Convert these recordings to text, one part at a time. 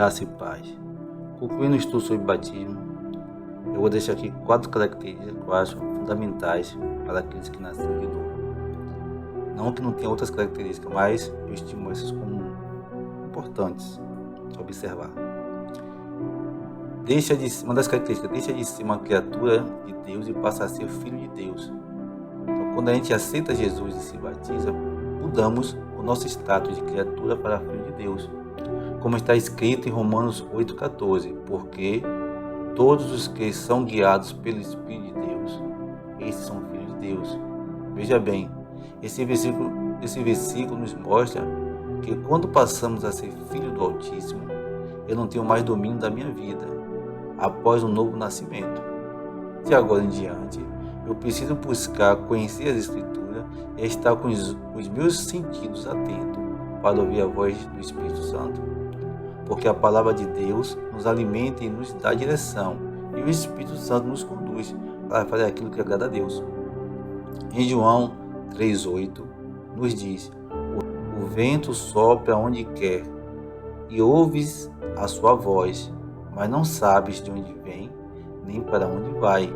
Graça e paz. Concluindo o estudo sobre batismo, eu vou deixar aqui 4 características que eu acho fundamentais para aqueles que nasceram de novo. Não que não tenha outras características, mas eu estimo essas como importantes a observar. Uma das características, deixa de ser uma criatura de Deus e passa a ser filho de Deus. Então, quando a gente aceita Jesus e se batiza, mudamos o nosso status de criatura para filho de Deus. Como está escrito em Romanos 8,14, porque todos os que são guiados pelo Espírito de Deus, esses são filhos de Deus. Veja bem, esse versículo nos mostra que quando passamos a ser filho do Altíssimo, eu não tenho mais domínio da minha vida, após um novo nascimento. De agora em diante, eu preciso buscar conhecer as Escrituras e estar com os meus sentidos atentos para ouvir a voz do Espírito Santo. Porque a palavra de Deus nos alimenta e nos dá direção, e o Espírito Santo nos conduz para fazer aquilo que agrada a Deus. Em João 3,8 nos diz: o vento sopra onde quer, e ouves a sua voz, mas não sabes de onde vem, nem para onde vai.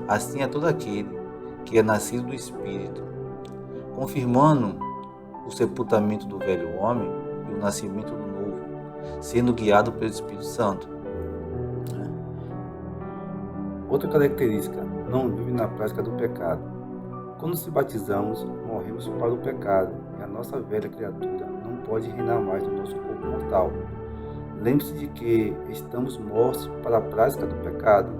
Assim é todo aquele que é nascido do Espírito. Confirmando o sepultamento do velho homem e o nascimento do novo, sendo guiado pelo Espírito Santo. Outra característica, não vive na prática do pecado. Quando se batizamos, morremos para o pecado e a nossa velha criatura não pode reinar mais no nosso corpo mortal. Lembre-se de que estamos mortos para a prática do pecado.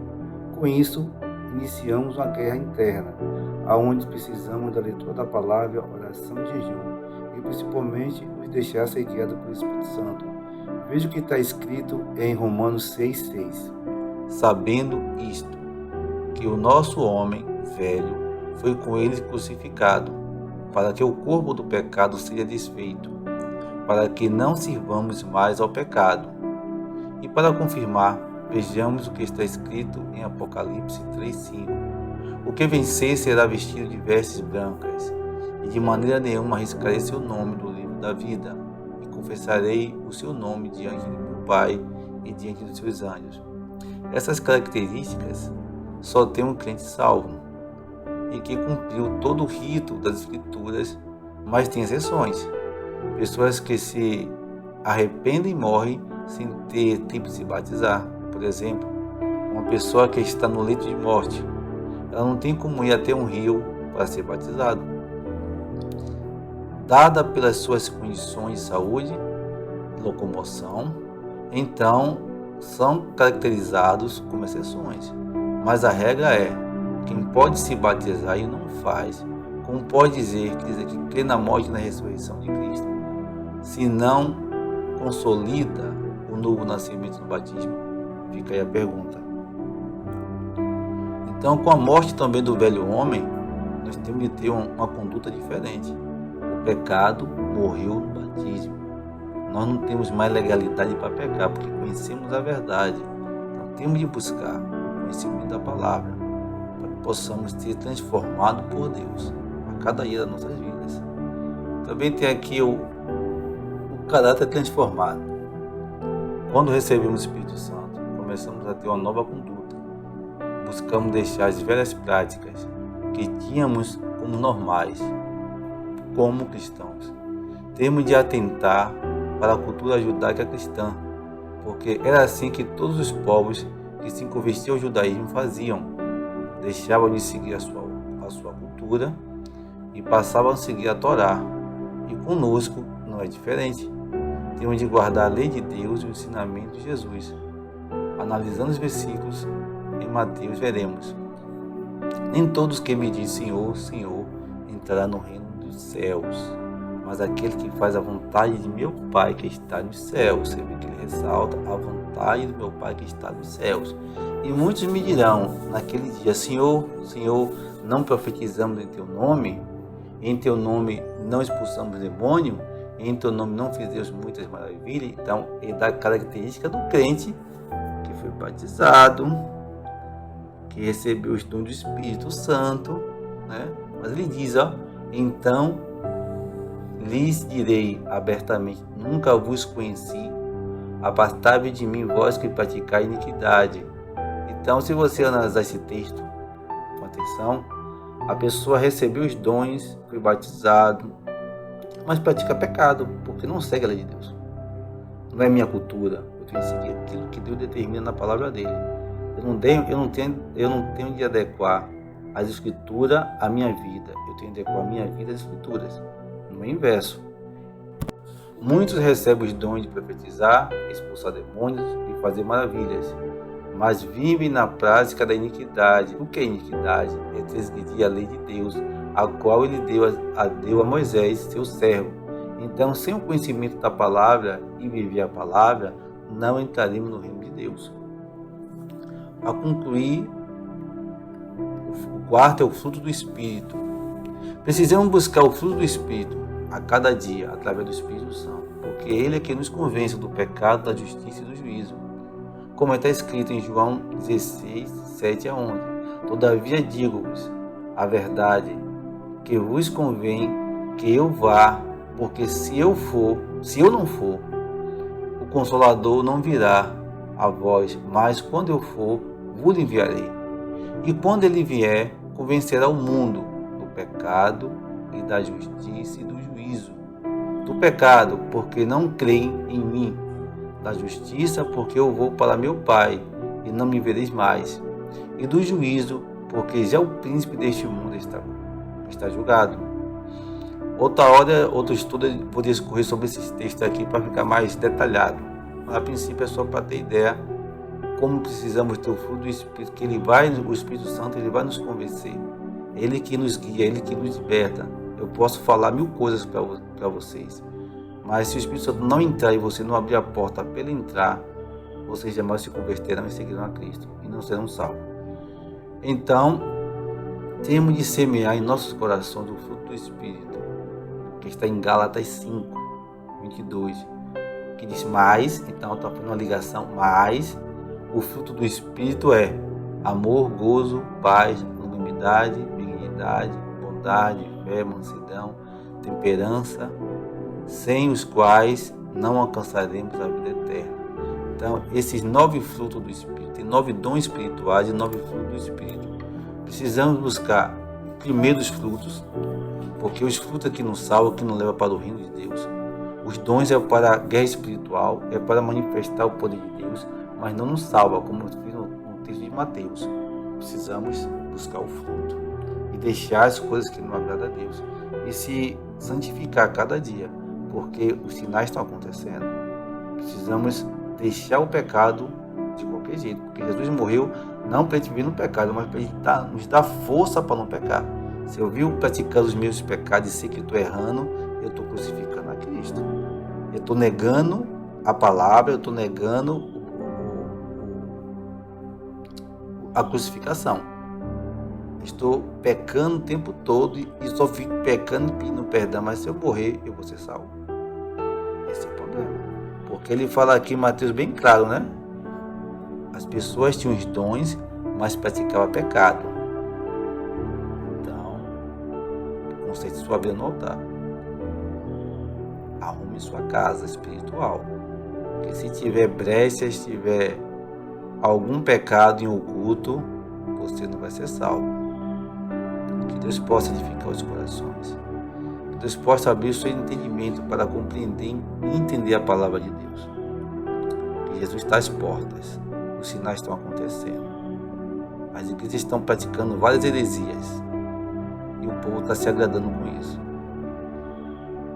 Com isso, iniciamos uma guerra interna, aonde precisamos da leitura da palavra, oração e jejum, e principalmente nos deixar ser guiados pelo Espírito Santo. Veja o que está escrito em Romanos 6,6. Sabendo isto, que o nosso homem velho foi com ele crucificado, para que o corpo do pecado seja desfeito, para que não sirvamos mais ao pecado. E para confirmar, vejamos o que está escrito em Apocalipse 3,5. O que vencer será vestido de vestes brancas, e de maneira nenhuma arriscarei seu nome do livro da vida, e confessarei o seu nome diante de meu Pai e diante dos seus anjos. Essas características só tem um crente salvo, e que cumpriu todo o rito das Escrituras, mas tem exceções. Pessoas que se arrependem e morrem sem ter tempo de se batizar. Por exemplo, uma pessoa que está no leito de morte, ela não tem como ir até um rio para ser batizado. Dada pelas suas condições de saúde, locomoção, então são caracterizados como exceções. Mas a regra é: quem pode se batizar e não faz, como pode dizer que crê na morte e na ressurreição de Cristo, se não consolida o novo nascimento no batismo? Fica aí a pergunta. Então, com a morte também do velho homem, nós temos de ter uma conduta diferente. O pecado morreu no batismo. Nós não temos mais legalidade para pecar, porque conhecemos a verdade. Então, temos de buscar o conhecimento da palavra, para que possamos ser transformados por Deus a cada dia das nossas vidas. Também tem aqui o caráter transformado. Quando recebemos o Espírito Santo, começamos a ter uma nova conduta. Buscamos deixar as velhas práticas que tínhamos como normais, como cristãos. Temos de atentar para a cultura judaica cristã, porque era assim que todos os povos que se convertiam ao judaísmo faziam. Deixavam de seguir a sua cultura e passavam a seguir a Torá. E conosco não é diferente. Temos de guardar a lei de Deus e o ensinamento de Jesus. Analisando os versículos em Mateus, veremos: nem todos que me dizem Senhor, Senhor, entrará no reino dos céus, mas aquele que faz a vontade de meu Pai que está nos céus. Você vê que ele ressalta a vontade do meu Pai que está nos céus. E muitos me dirão naquele dia: Senhor, Senhor, não profetizamos em teu nome? Em teu nome não expulsamos demônio? Em teu nome não fizemos muitas maravilhas? Então, é da característica do crente que foi batizado, que recebeu os dons do Espírito Santo, né? Mas ele diz, então lhes direi abertamente: nunca vos conheci, Apartai-vos de mim, vós que praticai iniquidade. Então, se você analisar esse texto com atenção, a pessoa recebeu os dons, foi batizado, mas pratica pecado, porque não segue a lei de Deus. Não é minha cultura, eu tenho que seguir aquilo que Deus determina na palavra dele. Eu não tenho de adequar as escrituras à minha vida, eu tenho de adequar a minha vida às escrituras, não é inverso. Muitos recebem os dons de profetizar, expulsar demônios e fazer maravilhas, mas vivem na prática da iniquidade. O que é iniquidade? É transgredir a lei de Deus, a qual ele deu a Moisés, seu servo. Então, sem o conhecimento da palavra e viver a palavra, não entraremos no reino de Deus. A concluir, o quarto é o fruto do Espírito. Precisamos buscar o fruto do Espírito a cada dia, através do Espírito Santo, porque ele é que nos convence do pecado, da justiça e do juízo. Como está escrito em João 16, 7 a 11. Todavia digo-vos a verdade, que vos convém que eu vá, porque se eu não for, o Consolador não virá a vós, mas quando eu for, vos enviarei. E quando ele vier, convencerá o mundo do pecado e da justiça e do juízo. Do pecado, porque não creem em mim. Da justiça, porque eu vou para meu Pai, e não me vereis mais. E do juízo, porque já o príncipe deste mundo está julgado. Outra hora, outro estudo, eu vou discorrer sobre esses textos aqui para ficar mais detalhado. Mas, a princípio, é só para ter ideia como precisamos ter o fruto do Espírito, que o Espírito Santo, ele vai nos convencer. Ele que nos guia, ele que nos liberta. Eu posso falar 1000 coisas para vocês, mas se o Espírito Santo não entrar e você não abrir a porta para ele entrar, vocês jamais se converterão e seguirão a Cristo e não serão salvos. Então, temos de semear em nossos corações o fruto do Espírito, que está em Gálatas 5, 22, que diz mais, então está fazendo uma ligação, mais o fruto do Espírito é amor, gozo, paz, longanimidade, benignidade, bondade, fé, mansidão, temperança, sem os quais não alcançaremos a vida eterna. Então, esses 9 frutos do Espírito, tem 9 dons espirituais e 9 frutos do Espírito. Precisamos buscar primeiro os frutos, porque os frutos é que nos salvam, que nos leva para o reino de Deus. Os dons é para a guerra espiritual, é para manifestar o poder de Deus, mas não nos salva, como diz no texto de Mateus. Precisamos buscar o fruto e deixar as coisas que não agradam a Deus e se santificar cada dia, porque os sinais estão acontecendo. Precisamos deixar o pecado de qualquer jeito, porque Jesus morreu não para a gente viver no pecado, mas para nos dar força para não pecar. Se eu vivo praticando os meus pecados e sei que estou errando, eu estou crucificando a Cristo. Eu estou negando a palavra, eu estou negando a crucificação. Estou pecando o tempo todo e só fico pecando e pedindo perdão, mas se eu morrer, eu vou ser salvo. Esse é o problema. Porque ele fala aqui em Mateus bem claro, né? As pessoas tinham os dons, mas praticavam pecado. Então, conserte sua vida no altar. Arrume sua casa espiritual. Porque se tiver brechas, se tiver algum pecado em oculto, você não vai ser salvo. Que Deus possa edificar os corações. Que Deus possa abrir o seu entendimento para compreender e entender a palavra de Deus. Que Jesus está às portas. Os sinais estão acontecendo. As igrejas estão praticando várias heresias. E o povo está se agradando com isso.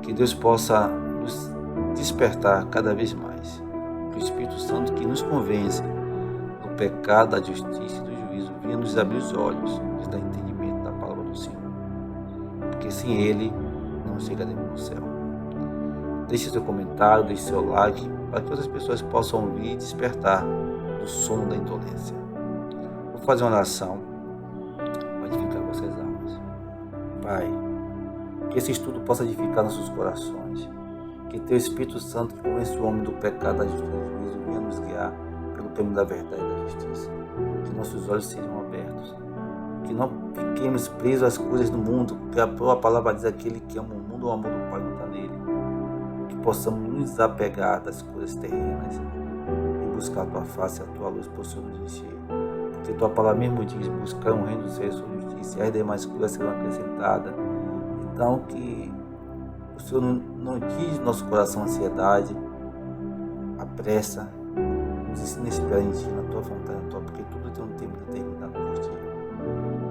Que Deus possa nos despertar cada vez mais. Que o Espírito Santo que nos convence do pecado, da justiça e do juízo venha nos abrir os olhos, nos dar entendimento da palavra do Senhor. Porque sem Ele não chegaremos no céu. Deixe seu comentário, deixe seu like, para que outras pessoas possam ouvir e despertar do sono da indolência. Vou fazer uma oração para edificar vossas almas. Pai, que esse estudo possa edificar nossos corações. Que teu Espírito Santo que convence o homem do pecado, da justiça e do juízo venha nos guiar pelo caminho da verdade e da justiça. Que nossos olhos sejam abertos. Que não fiquemos presos às coisas do mundo, porque a tua palavra diz: aquele que ama o mundo, o amor do Pai não está nele. Que possamos nos apegar das coisas terrenas buscar a tua face, a tua luz, para o Senhor nos encher. Porque tua palavra mesmo diz, buscar o reino dos céus e sua justiça, e as demais coisas serão acrescentadas. Então, que o Senhor não tire do nosso coração a ansiedade, a pressa, nos ensina a esperar em Ti, na Tua vontade, porque tudo tem um tempo determinado por Ti.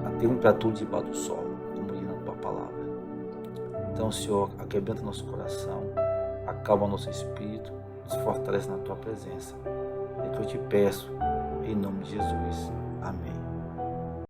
Há tempo para tudo debaixo do sol, como diz na Tua palavra. Então, Senhor, aquebranta nosso coração, acalma nosso espírito, nos fortalece na Tua presença. É que eu te peço, em nome de Jesus. Amém.